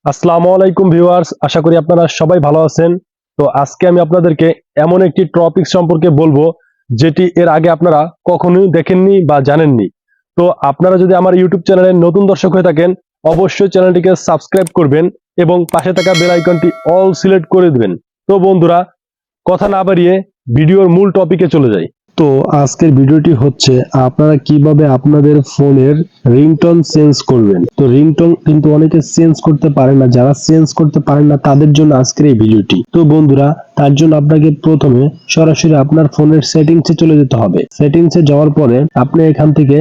আসসালামু আলাইকুম ভিউয়ার্স, আশা করি আপনারা সবাই ভালো আছেন। তো আজকে আমি আপনাদেরকে এমন একটি টপিক সম্পর্কে বলবো যেটি এর আগে আপনারা কখনোই দেখেননি বা জানেননি। তো আপনারা যদি আমার ইউটিউব চ্যানেলের নতুন দর্শক হয়ে থাকেন, অবশ্যই চ্যানেলটিকে সাবস্ক্রাইব করবেন এবং পাশে থাকা বেল আইকনটি অল সিলেক্ট করে দিবেন। তো বন্ধুরা, কথা না বাড়িয়ে ভিডিওর মূল টপিকে চলে যাই। তো আজকের ভিডিওটি হচ্ছে আপনারা কিভাবে আপনাদের ফোনের রিংটোন চেঞ্জ করবেন। তো রিংটোন কিন্তু অনেকে চেঞ্জ করতে পারে না, যারা চেঞ্জ করতে পারেন না তাদের জন্য আজকের এই ভিডিওটি। তো বন্ধুরা, তার জন্য আপনাকে প্রথমে সরাসরি আপনার ফোনের সেটিংসে চলে যেতে হবে। সেটিংসে যাওয়ার পরে আপনি এখান থেকে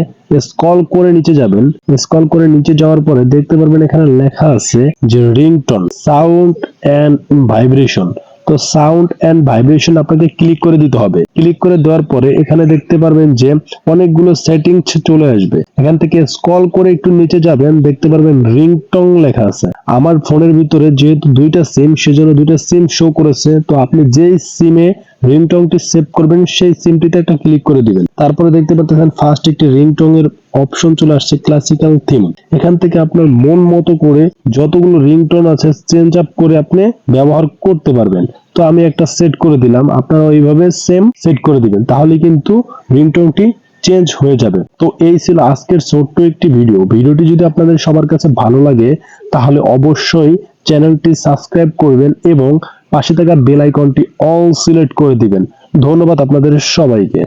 স্ক্রল করে নিচে যাবেন। স্ক্রল করে নিচে যাওয়ার পরে দেখতে পারবেন এখানে লেখা আছে যে রিংটোন সাউন্ড এন্ড ভাইব্রেশন। তো সাউন্ড এন্ড ভাইব্রেশন আপনাকে ক্লিক করে দিতে হবে। ক্লিক করে দেওয়ার পরে এখানে দেখতে পারবেন যে অনেকগুলো সেটিংস চলে আসবে। এখান থেকে স্ক্রল করে একটু নিচে যাবেন, দেখতে পারবেন রিংটোন লেখা আছে। আমার ফোনের ভিতরে যেহেতু দুইটা সিম, সেজন্য দুইটা সিম শো করেছে। তো আপনি যেই সিমে রিংটোনটি সেভ করবেন সেই সিমটিতে একটা ক্লিক করে দিবেন। তারপরে দেখতে পাচ্ছেন ফার্স্ট একটি রিংটোন এর অপশন চলে আসছে, ক্লাসিক্যাল থিম। এখান থেকে আপনার মন মতো করে যতগুলো রিংটোন আছে চেঞ্জ আপ করে আপনি ব্যবহার করতে পারবেন। তো আমি একটা সেট করে দিলাম, আপনারা ওইভাবে সেম সেট করে দিবেন, তাহলে কিন্তু রিংটোনটি চেঞ্জ হয়ে যাবে। তো এই ছিল আজকের ছোট্ট একটি ভিডিওটি যদি আপনাদের সবার কাছে ভালো লাগে তাহলে অবশ্যই চ্যানেলটি সাবস্ক্রাইব করবেন এবং পাশে থাকা বেল আইকনটি অল সিলেক্ট করে দিবেন। ধন্যবাদ আপনাদের সবাইকে।